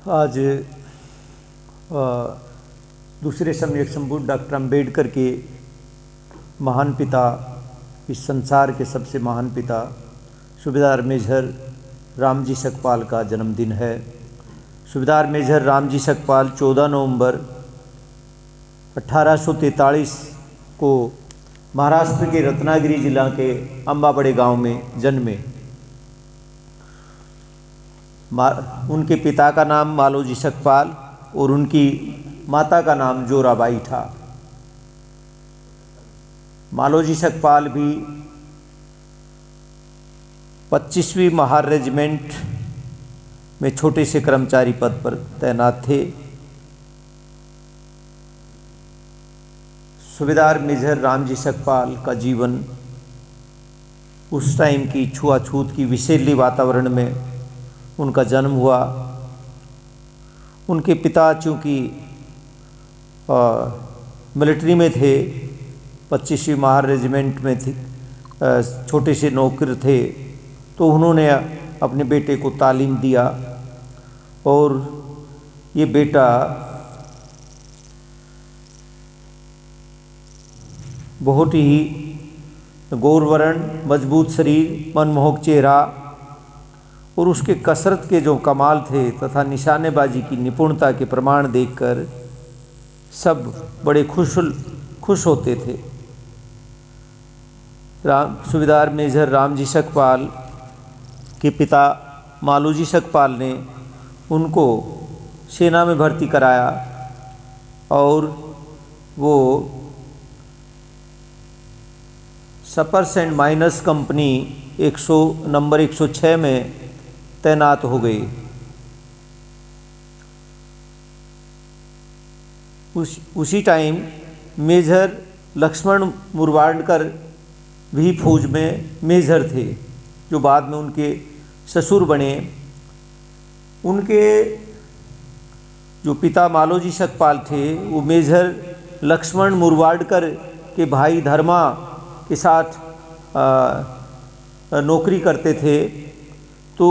आज दूसरे सम्यक संबुद्ध डॉक्टर अम्बेडकर के महान पिता, इस संसार के सबसे महान पिता सूबेदार मेजर रामजी सकपाल का जन्मदिन है। सूबेदार मेजर रामजी सकपाल 14 नवंबर 1843 को महाराष्ट्र के रत्नागिरी जिला के अंबाबड़े गांव में जन्मे। उनके पिता का नाम मालोजी सकपाल और उनकी माता का नाम जोराबाई था। मालोजी सकपाल भी 25वीं महार रेजिमेंट में छोटे से कर्मचारी पद पर तैनात थे। सूबेदार मेजर रामजी सकपाल का जीवन उस टाइम की छुआछूत की विषैली वातावरण में उनका जन्म हुआ। उनके पिता चूँकि मिलिट्री में थे, 25वीं महार रेजिमेंट में थे, छोटे से नौकर थे, तो उन्होंने अपने बेटे को तालीम दिया और ये बेटा बहुत ही गौरवर्ण, मजबूत शरीर, मनमोहक चेहरा और उसके कसरत के जो कमाल थे तथा निशानेबाजी की निपुणता के प्रमाण देखकर सब बड़े खुश होते थे। सूबेदार मेजर रामजी सकपाल के पिता मालोजी सकपाल ने उनको सेना में भर्ती कराया और वो सपर्स एंड माइनस कंपनी 106 में तैनात हो गए। उसी टाइम मेजर लक्ष्मण मुरवाडकर भी फौज में मेजर थे, जो बाद में उनके ससुर बने। उनके जो पिता मालोजी सकपाल थे वो मेजर लक्ष्मण मुरवाडकर के भाई धर्मा के साथ नौकरी करते थे। तो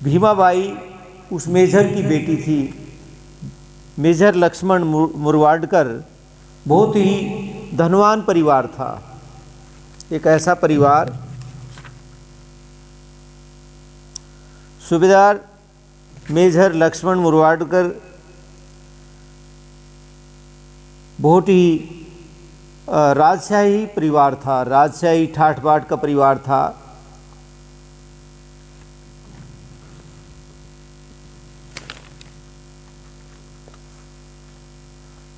भीमाबाई उस मेजर की बेटी थी। मेजर लक्ष्मण मुरवाडकर बहुत ही धनवान परिवार था। एक ऐसा परिवार, सूबेदार मेजर लक्ष्मण मुरवाडकर बहुत ही राजशाही परिवार था, राजशाही ठाठ बाट का परिवार था।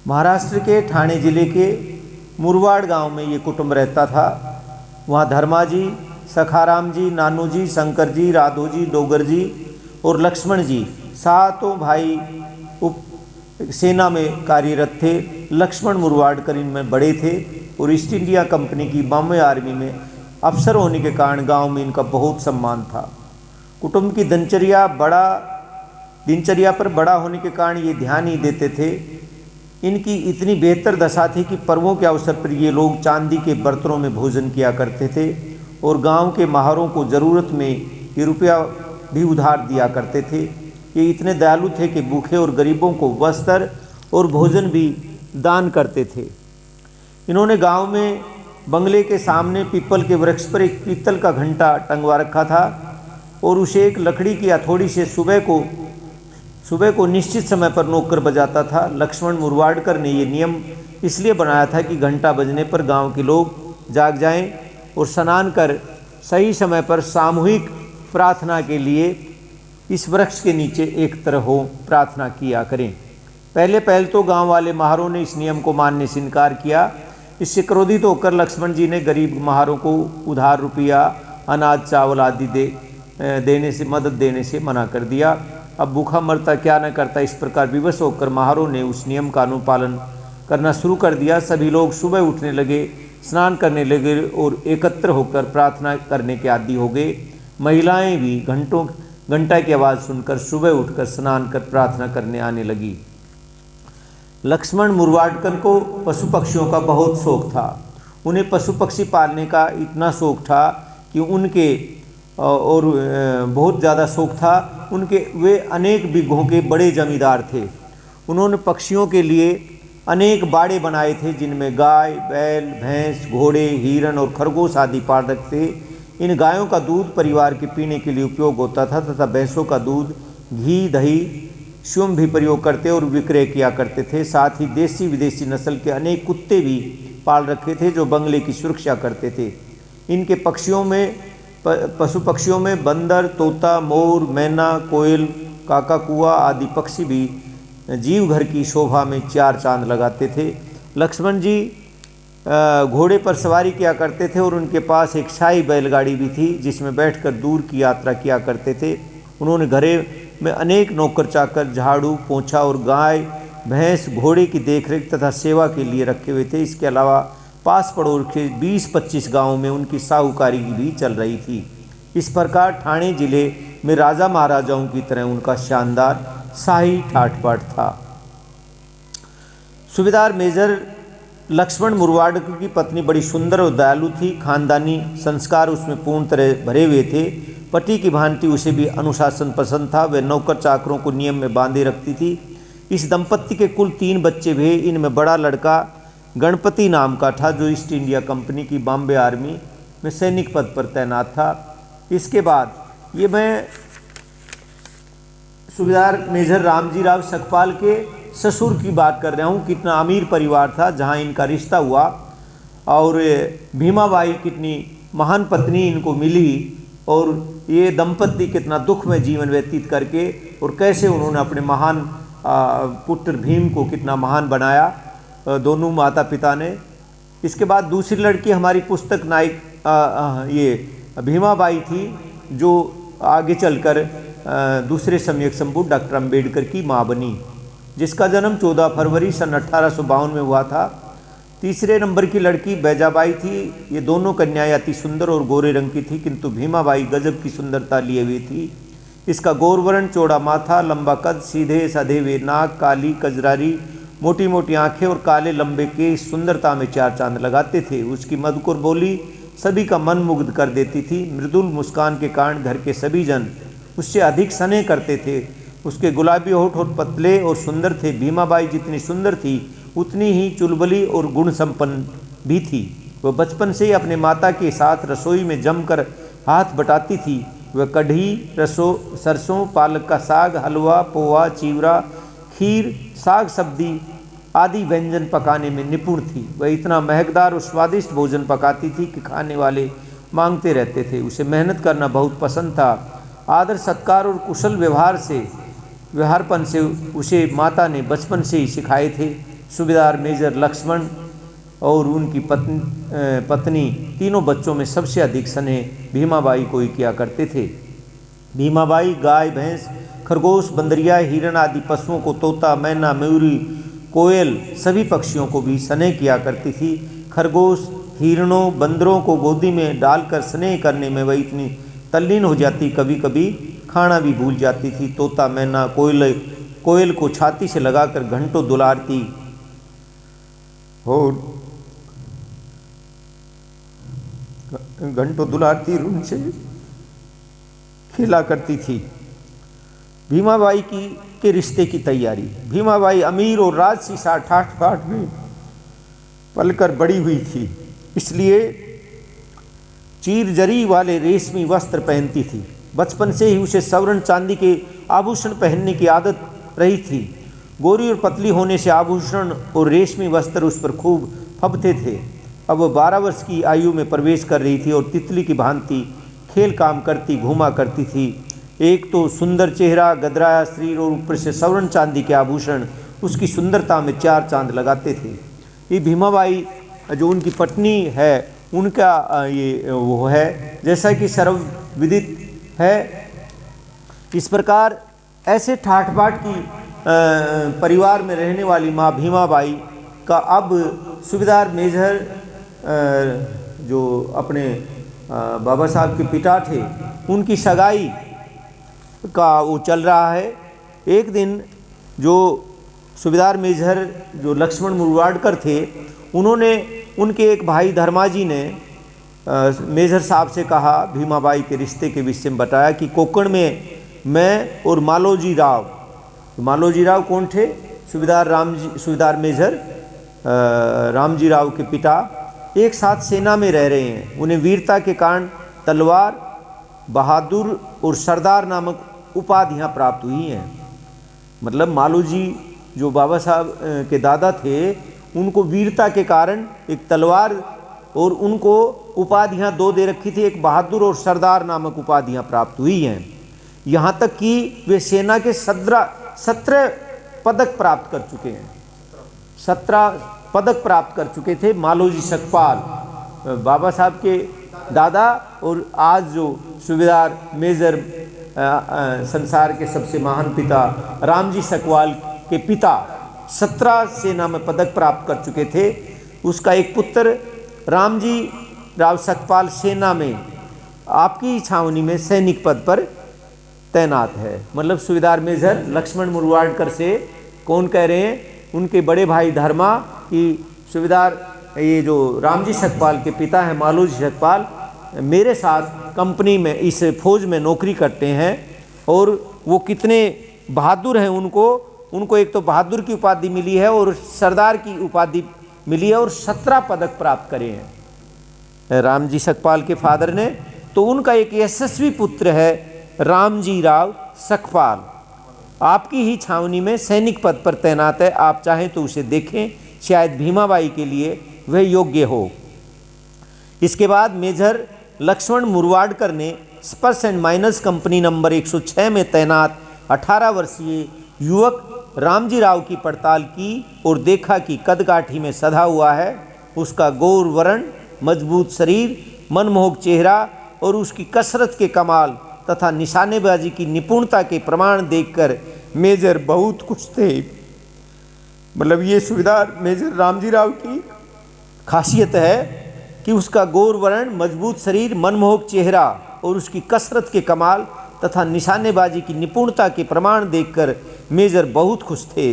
महाराष्ट्र के ठाणे जिले के मुरवाड गांव में ये कुटुंब रहता था। वहाँ धर्माजी, सखाराम जी, नानू जी, शंकर जी, राधो जी, डोगर जी और लक्ष्मण जी सातों भाई उप सेना में कार्यरत थे। लक्ष्मण मुरवाडकर इनमें बड़े थे और ईस्ट इंडिया कंपनी की बॉम्बे आर्मी में अफसर होने के कारण गांव में इनका बहुत सम्मान था। कुटुंब की दिनचर्या पर बड़ा होने के कारण ये ध्यान ही देते थे। इनकी इतनी बेहतर दशा थी कि पर्वों के अवसर पर ये लोग चांदी के बर्तनों में भोजन किया करते थे और गांव के माहरों को ज़रूरत में ये रुपया भी उधार दिया करते थे। ये इतने दयालु थे कि भूखे और गरीबों को वस्त्र और भोजन भी दान करते थे। इन्होंने गांव में बंगले के सामने पीपल के वृक्ष पर एक पीतल का घंटा टंगवा रखा था और उसे एक लकड़ी की हथौड़ी से सुबह को निश्चित समय पर नौकर बजाता था। लक्ष्मण मुरवाडकर ने ये नियम इसलिए बनाया था कि घंटा बजने पर गांव के लोग जाग जाएं और स्नान कर सही समय पर सामूहिक प्रार्थना के लिए इस वृक्ष के नीचे एक तरह हो प्रार्थना किया करें। पहले तो गांव वाले महारों ने इस नियम को मानने से इनकार किया। इससे क्रोधित होकर लक्ष्मण जी ने गरीब महारों को उधार रुपया, अनाज, चावल आदि मदद देने से मना कर दिया। अब भूखा मरता क्या न करता, इस प्रकार विवश होकर महारों ने उस नियम का अनुपालन करना शुरू कर दिया। सभी लोग सुबह उठने लगे, स्नान करने लगे और एकत्र होकर प्रार्थना करने के आदी हो गए। महिलाएं भी घंटा की आवाज़ सुनकर सुबह उठकर स्नान कर प्रार्थना करने आने लगी। लक्ष्मण मुरवाडकर को पशु पक्षियों का बहुत शौक था। उन्हें पशु पक्षी पालने का इतना शौक था कि उनके और बहुत ज़्यादा शौक था। वे अनेक बीघों के बड़े जमींदार थे। उन्होंने पक्षियों के लिए अनेक बाड़े बनाए थे जिनमें गाय, बैल, भैंस, घोड़े, हिरण और खरगोश आदि पालक थे। इन गायों का दूध परिवार के पीने के लिए उपयोग होता था तथा भैंसों का दूध, घी, दही, श्वम भी प्रयोग करते और विक्रय किया करते थे। साथ ही देसी विदेशी नस्ल के अनेक कुत्ते भी पाल रखे थे जो बंगले की सुरक्षा करते थे। इनके पशु पक्षियों में बंदर, तोता, मोर, मैना, कोयल, काकाकुआ आदि पक्षी भी जीव घर की शोभा में चार चांद लगाते थे। लक्ष्मण जी घोड़े पर सवारी किया करते थे और उनके पास एक शाही बैलगाड़ी भी थी जिसमें बैठकर दूर की यात्रा किया करते थे। उन्होंने घरे में अनेक नौकर चाकर, झाड़ू, पोंछा और गाय, भैंस, घोड़े की देखरेख तथा सेवा के लिए रखे हुए थे। इसके अलावा पास पड़ोस के 20-25 गाँवों में उनकी साहूकारी भी चल रही थी। इस प्रकार ठाणे जिले में राजा महाराजाओं की तरह उनका शानदार शाही ठाट बाट था। सूबेदार मेजर लक्ष्मण मुरवाडकर की पत्नी बड़ी सुंदर और दयालु थी। खानदानी संस्कार उसमें पूर्ण तरह भरे हुए थे। पति की भांति उसे भी अनुशासन पसंद था। वह नौकर चाकरों को नियम में बांधे रखती थी। इस दंपत्ति के कुल 3 बच्चे भी। इनमें बड़ा लड़का गणपति नाम का था जो ईस्ट इंडिया कंपनी की बॉम्बे आर्मी में सैनिक पद पर तैनात था। इसके बाद ये मैं सूबेदार मेजर रामजी राव सकपाल के ससुर की बात कर रहा हूँ। कितना अमीर परिवार था जहाँ इनका रिश्ता हुआ और भीमाबाई कितनी महान पत्नी इनको मिली और ये दंपत्ति कितना दुख में जीवन व्यतीत करके और कैसे उन्होंने अपने महान पुत्र भीम को कितना महान बनाया दोनों माता पिता ने। इसके बाद दूसरी लड़की हमारी पुस्तक नायक ये भीमाबाई थी जो आगे चलकर दूसरे सम्यक संपुट डॉक्टर अंबेडकर की माँ बनी, जिसका जन्म 14 फरवरी सन 1852 में हुआ था। तीसरे नंबर की लड़की बैजाबाई थी। ये दोनों कन्याएं अति सुंदर और गोरे रंग की थी किंतु भीमाबाई गजब की सुंदरता लिए हुई थी। इसका गौरवर्ण, चौड़ा माथा, लंबा कद, सीधे साधे हुए नाक, काली कजरारी मोटी मोटी आंखें और काले लंबे के सुंदरता में चार चांद लगाते थे। उसकी मधुकर बोली सभी का मन मुग्ध कर देती थी। मृदुल मुस्कान के कारण घर के सभी जन उससे अधिक स्नेह करते थे। उसके गुलाबी होठ और पतले और सुंदर थे। भीमाबाई जितनी सुंदर थी उतनी ही चुलबुली और गुण संपन्न भी थी। वह बचपन से ही अपने माता के साथ रसोई में जमकर हाथ बटाती थी। वह कढ़ी, सरसों, पालक का साग, हलवा, पोहा, चिवड़ा, खीर, साग सब्जी आदि व्यंजन पकाने में निपुण थी। वह इतना महकदार और स्वादिष्ट भोजन पकाती थी कि खाने वाले मांगते रहते थे। उसे मेहनत करना बहुत पसंद था। आदर सत्कार और कुशल व्यवहारपन से उसे माता ने बचपन से ही सिखाए थे। सूबेदार मेजर लक्ष्मण और उनकी पत्नी तीनों बच्चों में सबसे अधिक स्नेह भीमाबाई को ही किया करते थे। भीमाबाई गाय, भैंस, खरगोश, बंदरिया, हिरण आदि पशुओं को, तोता, मैना, मयूरी, कोयल सभी पक्षियों को भी स्नेह किया करती थी। खरगोश, हिरणों, बंदरों को गोदी में डालकर स्नेह करने में वह इतनी तल्लीन हो जाती, कभी कभी खाना भी भूल जाती थी। तोता, मैना, कोयल को छाती से लगाकर घंटों दुलारती उनसे खेला करती थी। भीमाबाई के रिश्ते की तैयारी। भीमाबाई अमीर और राजसी ठाठ बाट में पलकर बड़ी हुई थी, इसलिए चीर जरी वाले रेशमी वस्त्र पहनती थी। बचपन से ही उसे स्वर्ण चांदी के आभूषण पहनने की आदत रही थी। गोरी और पतली होने से आभूषण और रेशमी वस्त्र उस पर खूब फबते थे। अब वह 12 वर्ष की आयु में प्रवेश कर रही थी और तितली की भांति खेल काम करती घूमा करती थी। एक तो सुंदर चेहरा, गदराया शरीर और ऊपर से स्वर्ण चांदी के आभूषण उसकी सुंदरता में चार चांद लगाते थे। ये भीमाबाई जो उनकी पत्नी है उनका ये वो है, जैसा कि सर्वविदित है। इस प्रकार ऐसे ठाठ बाट की परिवार में रहने वाली माँ भीमाबाई का अब सूबेदार मेजर जो अपने बाबा साहब के पिता थे उनकी सगाई का वो चल रहा है। एक दिन जो सूबेदार मेजर जो लक्ष्मण मुरवाडकर थे उन्होंने उनके एक भाई धर्माजी ने मेजर साहब से कहा, भीमाबाई के रिश्ते के विषय में बताया कि कोकण में मैं और मालोजी राव। मालोजी राव कौन थे? सूबेदार मेजर रामजी राव के पिता एक साथ सेना में रह रहे हैं। उन्हें वीरता के कारण तलवार, बहादुर और सरदार नामक उपाधियां प्राप्त हुई हैं। मतलब मालोजी जो बाबा साहब के दादा थे, उनको वीरता के कारण एक तलवार और उनको उपाधियां दो दे रखी थी, एक बहादुर और सरदार नामक उपाधियां प्राप्त हुई हैं। यहाँ तक कि वे सेना के 17 पदक प्राप्त कर चुके हैं। 17 पदक प्राप्त कर चुके थे मालोजी सकपाल, बाबा साहब के दादा और आज जो सूबेदार मेजर संसार के सबसे महान पिता रामजी सकपाल के पिता 17 सेना में पदक प्राप्त कर चुके थे। उसका एक पुत्र रामजी राव सकपाल सेना में आपकी छावनी में सैनिक पद पर तैनात है। मतलब सूबेदार मेजर लक्ष्मण मुरवाडकर से कौन कह रहे हैं? उनके बड़े भाई धर्मा कि सूबेदार ये जो रामजी सकपाल के पिता हैं मालोजी सकपाल मेरे साथ कंपनी में इस फौज में नौकरी करते हैं और वो कितने बहादुर हैं। उनको एक तो बहादुर की उपाधि मिली है और सरदार की उपाधि मिली है और 17 पदक प्राप्त करे हैं रामजी सकपाल के फादर ने। तो उनका एक यशस्वी पुत्र है रामजी राव सकपाल, आपकी ही छावनी में सैनिक पद पर तैनात है। आप चाहें तो उसे देखें, शायद भीमाबाई के लिए वह योग्य हो। इसके बाद मेजर लक्ष्मण मुरवाडकर ने स्पर्श एंड माइनस कंपनी नंबर 106 में तैनात 18 वर्षीय युवक रामजी राव की पड़ताल की और देखा कि कदकाठी में सधा हुआ है। उसका गौर वर्ण, मजबूत शरीर, मनमोहक चेहरा और उसकी कसरत के कमाल तथा निशानेबाजी की निपुणता के प्रमाण देखकर मेजर बहुत खुश थे। मतलब ये सूबेदार मेजर रामजी राव की खासियत है कि उसका गौर वर्ण, मजबूत शरीर, मनमोहक चेहरा और उसकी कसरत के कमाल तथा निशानेबाजी की निपुणता के प्रमाण देखकर मेजर बहुत खुश थे।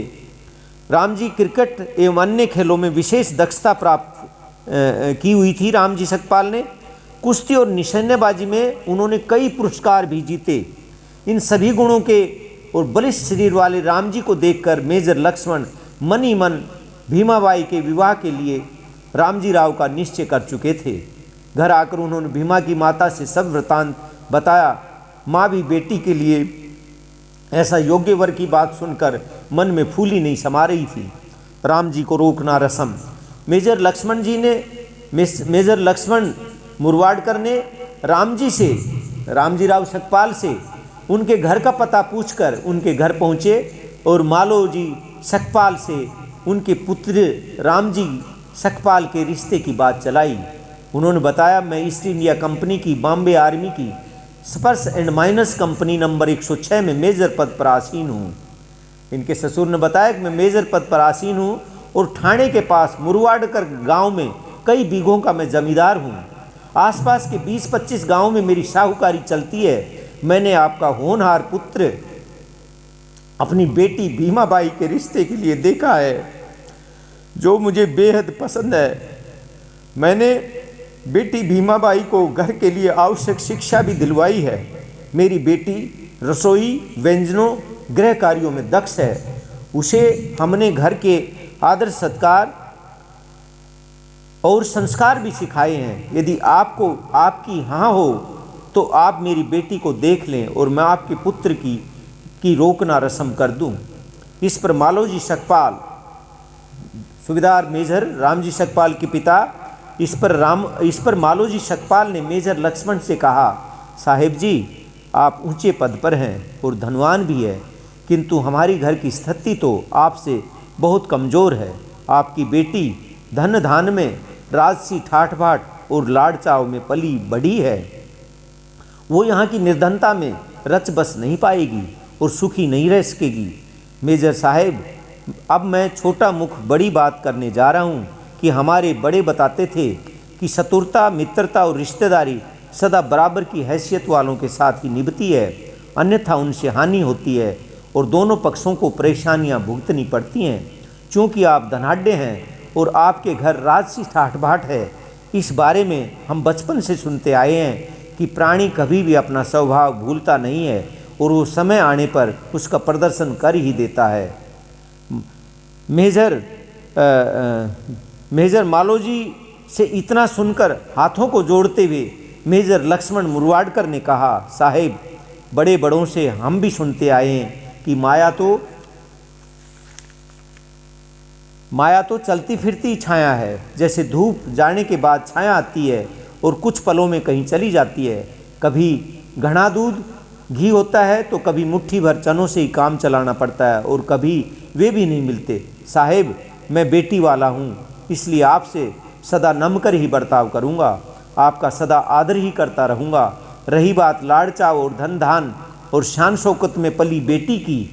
रामजी क्रिकेट एवं अन्य खेलों में विशेष दक्षता प्राप्त की हुई थी। रामजी सकपाल ने कुश्ती और निशानेबाजी में उन्होंने कई पुरस्कार भी जीते। इन सभी गुणों के और बलिष्ठ शरीर वाले रामजी को देखकर मेजर लक्ष्मण मन ही मन भीमाबाई के विवाह के लिए रामजी राव का निश्चय कर चुके थे। घर आकर उन्होंने भीमा की माता से सब वृतांत बताया। माँ भी बेटी के लिए ऐसा योग्य वर की बात सुनकर मन में फूली नहीं समा रही थी। रामजी को रोकना रसम। मेजर लक्ष्मण मुरवाडकर ने रामजी राव सकपाल से उनके घर का पता पूछकर उनके घर पहुँचे और मालोजी सकपाल से उनके पुत्र रामजी सकपाल के रिश्ते की बात चलाई। उन्होंने बताया, मैं ईस्ट इंडिया कंपनी की बॉम्बे आर्मी की स्पर्श एंड माइनस कंपनी नंबर 106 में मेजर पद पर आसीन हूँ। इनके ससुर ने बताया कि मैं मेजर पद पर आसीन हूँ और ठाणे के पास मुरवाडकर गांव में कई बीघों का मैं जमींदार हूँ। आसपास के 20-25 गांवों में मेरी साहूकारी चलती है। मैंने आपका होनहार पुत्र अपनी बेटी भीमाबाई के रिश्ते के लिए देखा है, जो मुझे बेहद पसंद है। मैंने बेटी भीमाबाई को घर के लिए आवश्यक शिक्षा भी दिलवाई है। मेरी बेटी रसोई, व्यंजनों, गृह कार्यों में दक्ष है। उसे हमने घर के आदर सत्कार और संस्कार भी सिखाए हैं। यदि आपकी हाँ हो तो आप मेरी बेटी को देख लें और मैं आपके पुत्र की रोकना रस्म कर दूं। इस पर मालोजी सकपाल, सूबेदार मेजर रामजी सकपाल के पिता, इस पर मालोजी सकपाल ने मेजर लक्ष्मण से कहा, साहेब जी, आप ऊंचे पद पर हैं और धनवान भी है, किंतु हमारी घर की स्थिति तो आपसे बहुत कमज़ोर है। आपकी बेटी धन धान में, राजसी ठाठ बाट और लाड़ चाव में पली बड़ी है। वो यहाँ की निर्धनता में रच बस नहीं पाएगी और सुखी नहीं रह सकेगी। मेजर साहेब, अब मैं छोटा मुख बड़ी बात करने जा रहा हूँ कि हमारे बड़े बताते थे कि शत्रुता, मित्रता और रिश्तेदारी सदा बराबर की हैसियत वालों के साथ ही निभती है, अन्यथा उनसे हानि होती है और दोनों पक्षों को परेशानियां भुगतनी पड़ती हैं। चूँकि आप धनाढ्य हैं और आपके घर राजसी ठाठ बाट है, इस बारे में हम बचपन से सुनते आए हैं कि प्राणी कभी भी अपना स्वभाव भूलता नहीं है और वो समय आने पर उसका प्रदर्शन कर ही देता है। मेजर मालोजी से इतना सुनकर हाथों को जोड़ते हुए मेजर लक्ष्मण मुरवाडकर ने कहा, साहेब, बड़े बड़ों से हम भी सुनते आए हैं कि माया तो चलती फिरती छाया है, जैसे धूप जाने के बाद छाया आती है और कुछ पलों में कहीं चली जाती है। कभी घना दूध घी होता है तो कभी मुट्ठी भर चनों से ही काम चलाना पड़ता है और कभी वे भी नहीं मिलते। साहेब, मैं बेटी वाला हूँ, इसलिए आपसे सदा नम कर ही बर्ताव करूँगा, आपका सदा आदर ही करता रहूँगा। रही बात लाड़ चाव और धन धान और शान शौकत में पली बेटी की,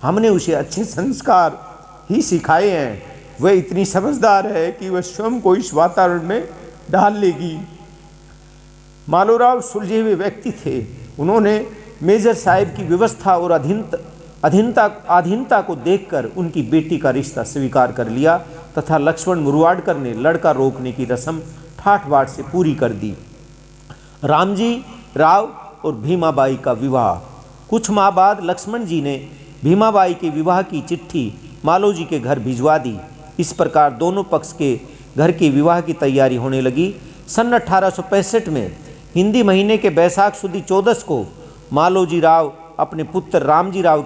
हमने उसे अच्छे संस्कार ही सिखाए हैं। वह इतनी समझदार है कि वह स्वयं को इस वातावरण में ढाल लेगी। मालोराव सुलझे हुए व्यक्ति थे। उन्होंने मेजर साहब की व्यवस्था और अधीनता को देखकर उनकी बेटी का रिश्ता स्वीकार कर लिया तथा लक्ष्मण मुरवाडकर ने लड़का रोकने की रस्म ठाठ बाट से पूरी कर दी। रामजी राव और भीमाबाई का विवाह। कुछ माह बाद लक्ष्मण जी ने भीमाबाई के विवाह की चिट्ठी मालोजी के घर भिजवा दी। इस प्रकार दोनों पक्ष के घर के विवाह की तैयारी होने लगी। सन 1865 में हिंदी महीने के बैसाख सुदी 14 को मालोजी राव अपने पुत्र रामजी राव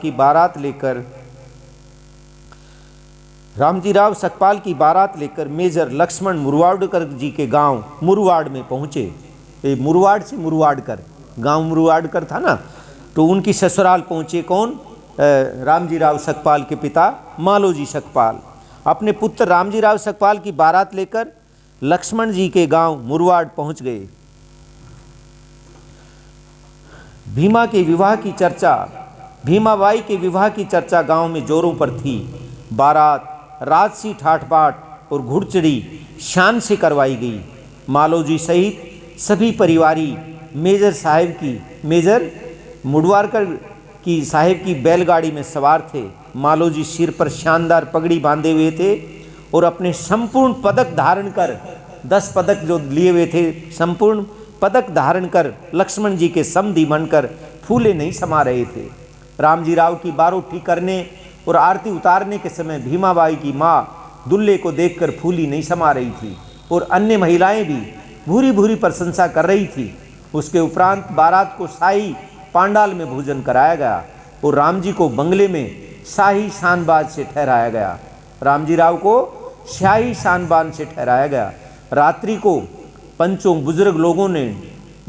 सकपाल की बारात लेकर मेजर लक्ष्मण मुरवाडकर जी के गांव मुरवाड़ में पहुंचे। मुरवाड़ से मुरवाडकर, गांव मुरवाडकर था ना, तो उनकी ससुराल पहुंचे। कौन? रामजी राव सकपाल के पिता मालोजी सकपाल अपने पुत्र रामजी राव सकपाल की बारात लेकर लक्ष्मण जी के गांव मुरवाड़ पहुंच गए। भीमाबाई के विवाह की चर्चा गांव में जोरों पर थी। बारात राजसी ठाठ बाट और घुड़चड़ी शान से करवाई गई। मालोजी सहित सभी परिवारी मेजर मुरवाडकर की साहेब की बैलगाड़ी में सवार थे। मालोजी सिर पर शानदार पगड़ी बांधे हुए थे और अपने संपूर्ण पदक धारण कर 10 पदक जो लिए हुए थे, संपूर्ण पदक धारण कर लक्ष्मण जी के समधी बनकर फूले नहीं समा रहे थे। रामजी राव की बारोठी करने और आरती उतारने के समय भीमाबाई की माँ दुल्हे को देखकर फूली नहीं समा रही थी और अन्य महिलाएं भी भूरी भूरी प्रशंसा कर रही थी। उसके उपरांत बारात को शाही पांडाल में भोजन कराया गया और रामजी को बंगले में शाही शानबाज से ठहराया गया। रामजी राव को शाही शानबाज से ठहराया गया। रात्रि को पंचों बुजुर्ग लोगों ने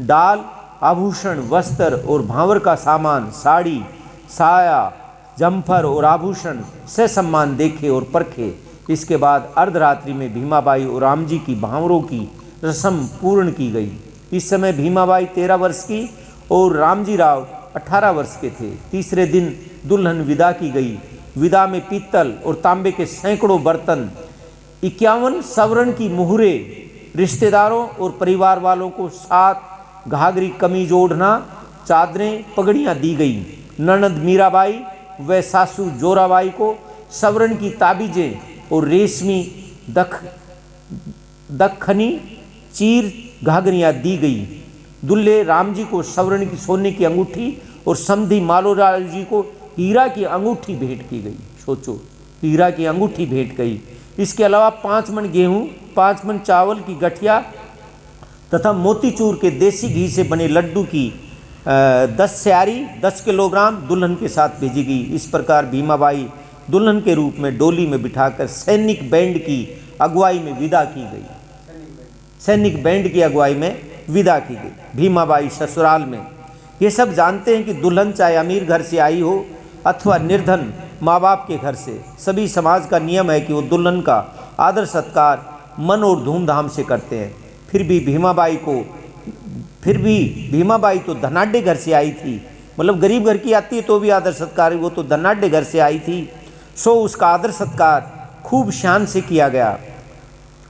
डाल, आभूषण, वस्त्र और भांवर का सामान, साड़ी, साया, जम्फर और आभूषण से सम्मान देखे और परखे। इसके बाद अर्धरात्रि में भीमाबाई और रामजी की भांवरों की रस्म पूर्ण की गई। इस समय भीमाबाई 13 वर्ष की और रामजी राव 18 वर्ष के थे। तीसरे दिन दुल्हन विदा की गई। विदा में पीतल और तांबे के सैकड़ों बर्तन, 51 सवरण की मुहरे, रिश्तेदारों और परिवार वालों को 7 घाघरी कमीज ओढ़ना, चादरें, पगड़ियाँ दी गई। ननद मीराबाई व सासू जोराबाई को सवरण की ताबीजें और रेशमी दखनी चीर घाघरियाँ दी गई। दुल्हे रामजी को सवर्ण की सोने की अंगूठी और समधी मालोराव जी को हीरा की अंगूठी भेंट की गई। सोचो, हीरा की अंगूठी भेंट गई। इसके अलावा 5 मन गेहूं, 5 मन चावल की गठिया तथा मोतीचूर के देसी घी से बने लड्डू की 10 स्यारी 10 किलोग्राम दुल्हन के साथ भेजी गई। इस प्रकार भीमाबाई दुल्हन के रूप में डोली में बिठाकर सैनिक बैंड की अगुवाई में विदा की गई। सैनिक बैंड की अगुवाई में विदा की गई। भीमाबाई ससुराल में। ये सब जानते हैं कि दुल्हन चाहे अमीर घर से आई हो अथवा निर्धन माँ बाप के घर से, सभी समाज का नियम है कि वो दुल्हन का आदर सत्कार मन और धूमधाम से करते हैं। फिर भी भीमाबाई तो धनाढ़ घर से आई थी, मतलब गरीब घर की आती है तो भी आदर सत्कार, वो तो धनाढ़ घर से आई थी। सो उसका आदर सत्कार खूब शान से किया गया।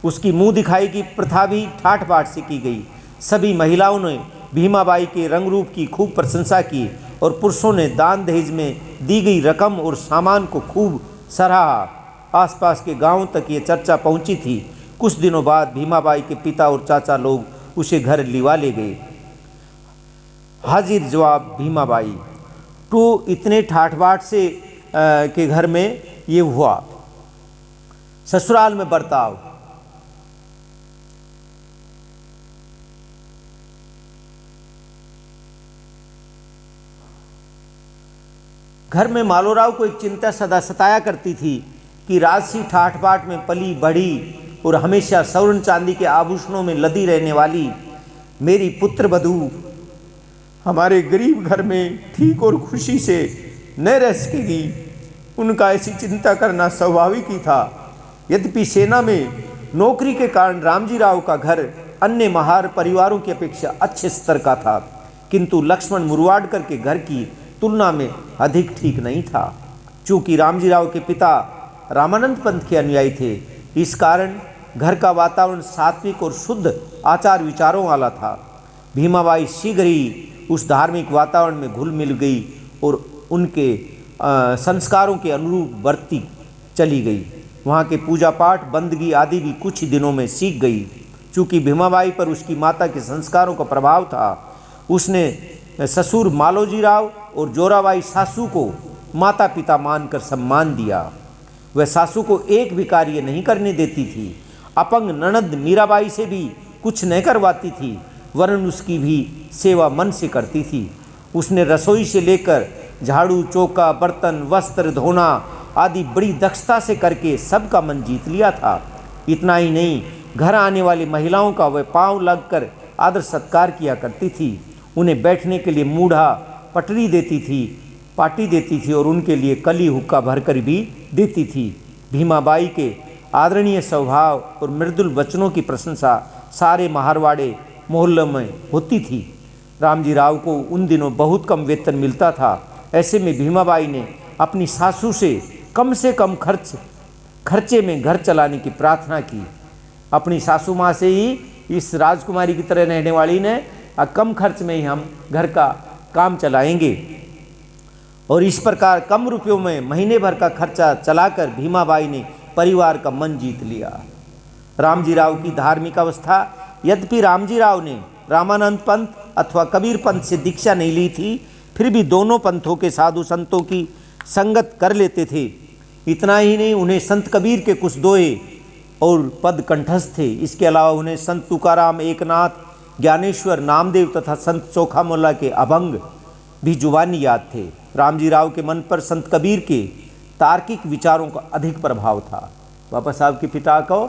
उसकी मुंह दिखाई की प्रथा भी ठाठ बाट से की गई। सभी महिलाओं ने भीमाबाई के रंग रूप की खूब प्रशंसा की और पुरुषों ने दान दहेज में दी गई रकम और सामान को खूब सराहा। आसपास के गांवों तक ये चर्चा पहुंची थी। कुछ दिनों बाद भीमाबाई के पिता और चाचा लोग उसे घर लिवा ले गए। हाजिर जवाब भीमाबाई। तो इतने ठाठ बाट से के घर में ये हुआ। ससुराल में बर्ताव। घर में मालोराव को एक चिंता सदा सताया करती थी कि राजसी ठाठ बाट में पली बढ़ी और हमेशा स्वर्ण चांदी के आभूषणों में लदी रहने वाली मेरी पुत्र वधू हमारे गरीब घर में ठीक और खुशी से न रह सकेगी। उनका ऐसी चिंता करना स्वाभाविक ही था। यद्यपि सेना में नौकरी के कारण रामजी राव का घर अन्य महार परिवारों की अपेक्षा अच्छे स्तर का था, किंतु लक्ष्मण मुरवाडकर के घर की तुलना में अधिक ठीक नहीं था। चूँकि रामजी राव के पिता रामानंद पंथ के अनुयायी थे, इस कारण घर का वातावरण सात्विक और शुद्ध आचार विचारों वाला था। भीमाबाई शीघ्र ही उस धार्मिक वातावरण में घुल मिल गई और उनके संस्कारों के अनुरूप बरती चली गई। वहाँ के पूजा पाठ, बंदगी आदि भी कुछ ही दिनों में सीख गई। चूँकि भीमाबाई पर उसकी माता के संस्कारों का प्रभाव था, उसने ससुर मालोजी राव और जोराबाई सासू को माता पिता मानकर सम्मान दिया। वह सासू को एक भी कार्य नहीं करने देती थी। अपंग ननद मीराबाई से भी कुछ न करवाती थी, वरन उसकी भी सेवा मन से करती थी। उसने रसोई से लेकर झाड़ू, चौका, बर्तन, वस्त्र धोना आदि बड़ी दक्षता से करके सबका मन जीत लिया था। इतना ही नहीं, घर आने वाली महिलाओं का वह पांव लगकर आदर सत्कार किया करती थी। उन्हें बैठने के लिए मूढ़ा पटरी देती थी, पाटी देती थी और उनके लिए कली हुक्का भरकर भी देती थी। भीमाबाई के आदरणीय स्वभाव और मृदुल वचनों की प्रशंसा सारे मारवाड़े मोहल्ले में होती थी। रामजी राव को उन दिनों बहुत कम वेतन मिलता था। ऐसे में भीमाबाई ने अपनी सासू से कम खर्चे में घर चलाने की प्रार्थना की। अपनी सासू माँ से ही इस राजकुमारी की तरह रहने वाली ने कम खर्च में ही हम घर का काम चलाएंगे, और इस प्रकार कम रुपयों में महीने भर का खर्चा चलाकर भीमाबाई ने परिवार का मन जीत लिया। रामजी राव की धार्मिक अवस्था। यद्यपि रामजी राव ने रामानंद पंथ अथवा कबीर पंथ से दीक्षा नहीं ली थी, फिर भी दोनों पंथों के साधु संतों की संगत कर लेते थे। इतना ही नहीं, उन्हें संत कबीर के कुछ दोहे और पद कंठस्थ थे। इसके अलावा उन्हें संत तुकाराम, एकनाथ, ज्ञानेश्वर, नामदेव तथा संत चोखा मोल्ला के अभंग भी जुबानी याद थे। रामजी राव के मन पर संत कबीर के तार्किक विचारों का अधिक प्रभाव था। बाबा साहब के पिता को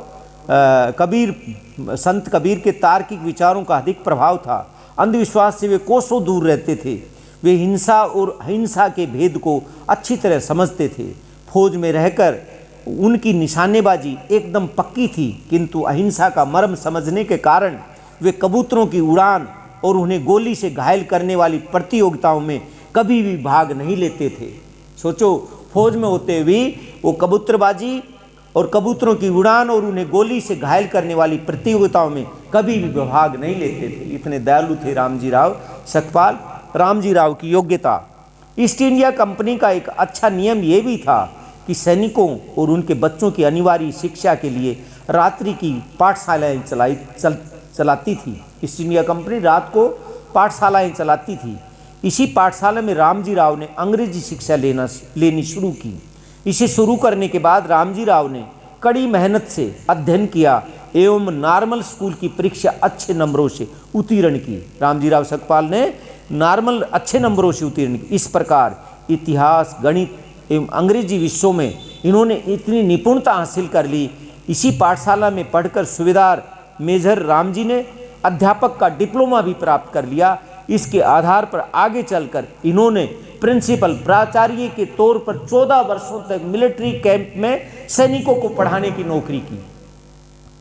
संत कबीर के तार्किक विचारों का अधिक प्रभाव था। अंधविश्वास से वे कोसों दूर रहते थे। वे हिंसा और अहिंसा के भेद को अच्छी तरह समझते थे। फौज में रहकर उनकी निशानेबाजी एकदम पक्की थी, किंतु अहिंसा का मर्म समझने के कारण वे कबूतरों की उड़ान और उन्हें गोली से घायल करने वाली प्रतियोगिताओं में कभी भी भाग नहीं लेते थे। सोचो, फौज में होते हुए वो कबूतरबाजी और कबूतरों की उड़ान और उन्हें गोली से घायल करने वाली प्रतियोगिताओं में कभी भी भाग नहीं लेते थे। इतने दयालु थे रामजी राव। सतपाल, रामजी राव की योग्यता। ईस्ट इंडिया कंपनी का एक अच्छा नियम ये भी था कि सैनिकों और उनके बच्चों की अनिवार्य शिक्षा के लिए रात्रि की पाठशालाएँ चलाती थी। ईस्ट इंडिया कंपनी रात को पाठशालाएँ चलाती थी। इसी पाठशाला में रामजी राव ने अंग्रेजी शिक्षा लेनी शुरू की। इसे शुरू करने के बाद रामजी राव ने कड़ी मेहनत से अध्ययन किया एवं नॉर्मल स्कूल की परीक्षा अच्छे नंबरों से उत्तीर्ण की। रामजी राव सकपाल ने नॉर्मल अच्छे नंबरों से उत्तीर्ण की। इस प्रकार इतिहास, गणित एवं अंग्रेजी विषयों में इन्होंने इतनी निपुणता हासिल कर ली। इसी पाठशाला में पढ़कर सूबेदार मेजर रामजी ने अध्यापक का डिप्लोमा भी प्राप्त कर लिया। इसके आधार पर आगे चलकर इन्होंने प्रिंसिपल प्राचार्य के तौर पर 14 वर्षों तक मिलिट्री कैंप में सैनिकों को पढ़ाने की नौकरी की।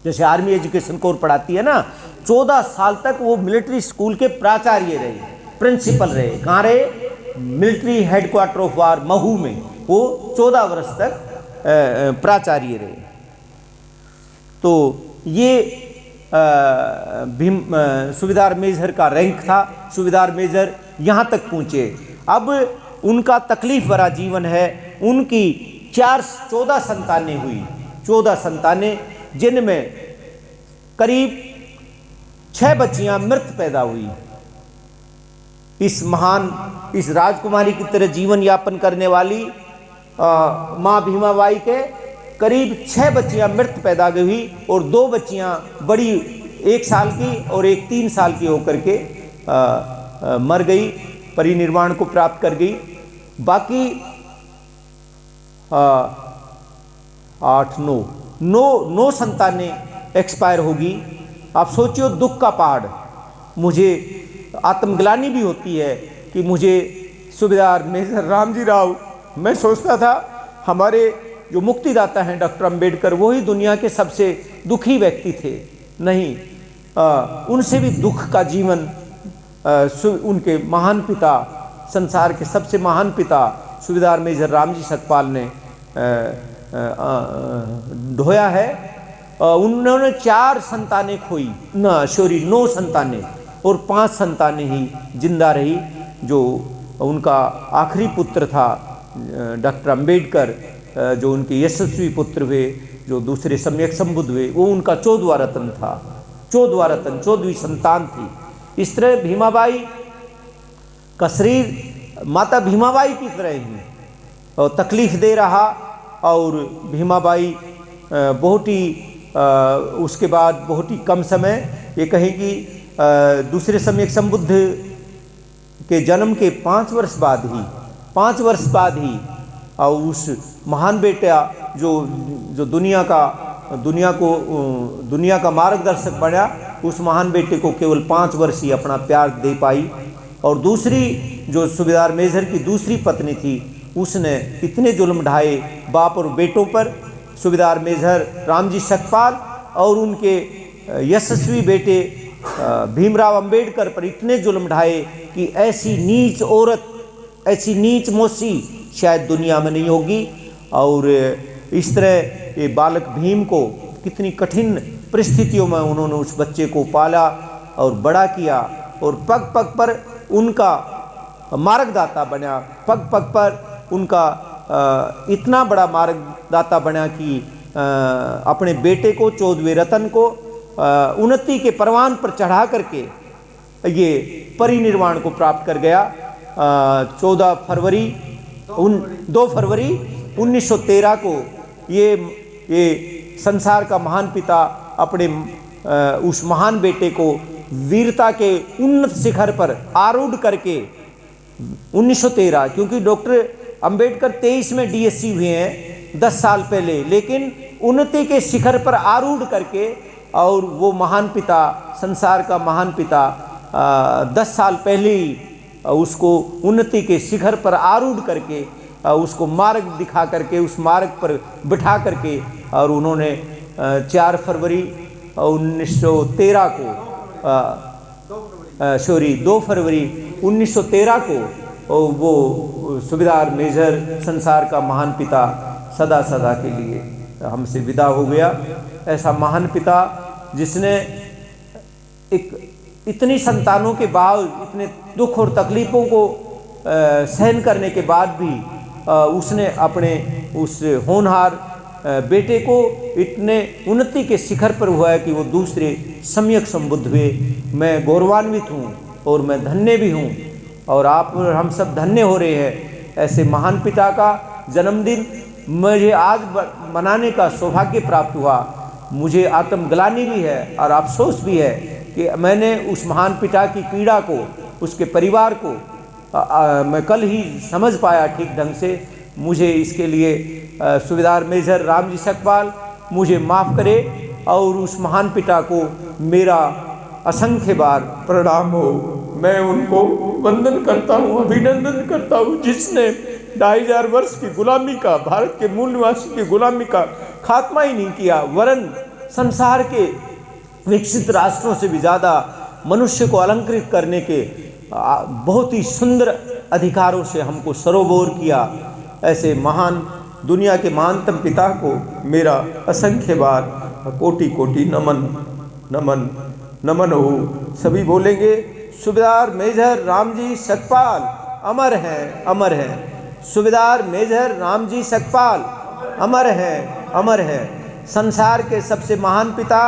जैसे आर्मी एजुकेशन कोर पढ़ाती है ना, 14 साल तक वो मिलिट्री स्कूल के प्राचार्य रहे, प्रिंसिपल रहे। कहाँ रहे? Military headquarter of war Mhow में वो 14 वर्ष तक प्राचार्य रहे। तो ये सूबेदार मेजर का रैंक था। सूबेदार मेजर यहाँ तक पहुँचे। अब उनका तकलीफ भरा जीवन है। उनकी 14 संतानें हुई, 14 संतानें, जिनमें करीब 6 बच्चियाँ मृत पैदा हुई। इस राजकुमारी की तरह जीवन यापन करने वाली माँ भीमाबाई के करीब 6 बच्चियां मृत पैदा हुई और 2 बच्चियां बड़ी 1 साल की और एक 3 साल की होकर के मर गई, परिनिर्वाण को प्राप्त कर गई। बाकी 9 संतानें एक्सपायर होगी। आप सोचियो दुख का पहाड़। मुझे आत्मग्लानि भी होती है कि मुझे सूबेदार मेजर रामजी राव, मैं सोचता था हमारे जो मुक्तिदाता हैं डॉक्टर अंबेडकर, वही दुनिया के सबसे दुखी व्यक्ति थे। नहीं, उनसे भी दुख का जीवन उनके महान पिता, संसार के सबसे महान पिता सूबेदार मेजर रामजी सतपाल ने ढोया है। उन्होंने 4 संतानें खोई, 9 संतानें, और 5 संतानें ही जिंदा रही। जो उनका आखिरी पुत्र था डॉक्टर अंबेडकर, जो उनके यशस्वी पुत्र हुए, जो दूसरे सम्यक संबुद्ध हुए, वो उनका 14वां रत्न था। 14वां रत्न, 14वीं संतान थी। इस तरह भीमाबाई का शरीर माता भीमाबाई की तरह ही तकलीफ दे रहा, और भीमाबाई बहुत ही उसके बाद बहुत ही कम समय, ये कहें कि दूसरे सम्यक संबुद्ध के जन्म के 5 वर्ष बाद ही और उस महान बेटा जो दुनिया का मार्गदर्शक बना, उस महान बेटे को केवल 5 वर्ष ही अपना प्यार दे पाई। और दूसरी जो सूबेदार मेजर की दूसरी पत्नी थी, उसने इतने जुल्म ढाए बाप और बेटों पर, सूबेदार मेजर रामजी सतपाल और उनके यशस्वी बेटे भीमराव अंबेडकर पर इतने जुल्म ढाए कि ऐसी नीच औरत, ऐसी नीच मौसी शायद दुनिया में नहीं होगी। और इस तरह ये बालक भीम को कितनी कठिन परिस्थितियों में उन्होंने उस बच्चे को पाला और बड़ा किया, और पग पग पर उनका मार्गदाता बना। पग पग पर उनका इतना बड़ा मार्गदाता बना कि अपने बेटे को, 14वें रत्न को उन्नति के परवान पर चढ़ा करके ये परिनिर्वाण को प्राप्त कर गया। 2 फरवरी 1913 को ये संसार का महान पिता अपने उस महान बेटे को वीरता के उन्नत शिखर पर आरूढ़ करके 1913, क्योंकि डॉक्टर अंबेडकर 23 में डीएससी हुए हैं 10 साल पहले, लेकिन उन्नति के शिखर पर आरूढ़ करके, और वो महान पिता, संसार का महान पिता 10 साल पहले ही उसको उन्नति के शिखर पर आरूढ़ करके, उसको मार्ग दिखा करके, उस मार्ग पर बिठा करके, और उन्होंने 4 फरवरी 1913 को 2 फरवरी 1913 को वो सूबेदार मेजर, संसार का महान पिता, सदा सदा के लिए हमसे विदा हो गया। ऐसा महान पिता जिसने इतनी संतानों के बाद, इतने दुख और तकलीफ़ों को सहन करने के बाद भी उसने अपने उस होनहार बेटे को इतने उन्नति के शिखर पर हुआ है कि वो दूसरे सम्यक संबुद्ध हुए। मैं गौरवान्वित हूँ और मैं धन्य भी हूँ, और आप हम सब धन्य हो रहे हैं। ऐसे महान पिता का जन्मदिन मुझे आज मनाने का सौभाग्य प्राप्त हुआ। मुझे आत्मग्लानि भी है और अफसोस भी है कि मैंने उस महान पिता की पीड़ा को, उसके परिवार को मैं कल ही समझ पाया ठीक ढंग से। मुझे इसके लिए सूबेदार मेजर रामजी सतपाल मुझे माफ़ करे, और उस महान पिता को मेरा असंख्य बार प्रणाम हो। मैं उनको वंदन करता हूँ, अभिनंदन करता हूँ, जिसने 2500 वर्ष की गुलामी का, भारत के मूल निवासी की गुलामी का खात्मा ही नहीं किया, वरन संसार के विकसित राष्ट्रों से भी ज़्यादा मनुष्य को अलंकृत करने के बहुत ही सुंदर अधिकारों से हमको सरोबोर किया। ऐसे महान, दुनिया के महानतम पिता को मेरा असंख्य बार कोटि कोटि नमन नमन नमन हो। सभी बोलेंगे, सूबेदार मेजर रामजी सतपाल अमर हैं, अमर हैं। सूबेदार मेजर रामजी सतपाल अमर हैं, अमर हैं। संसार के सबसे महान पिता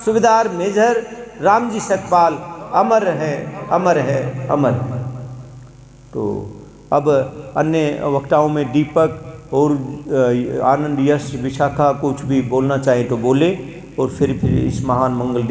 सूबेदार मेजर रामजी सतपाल अमर हैं, अमर हैं, अमर। तो अब अन्य वक्ताओं में दीपक और आनंद, यश, विशाखा कुछ भी बोलना चाहे तो बोले और फिर इस महान मंगल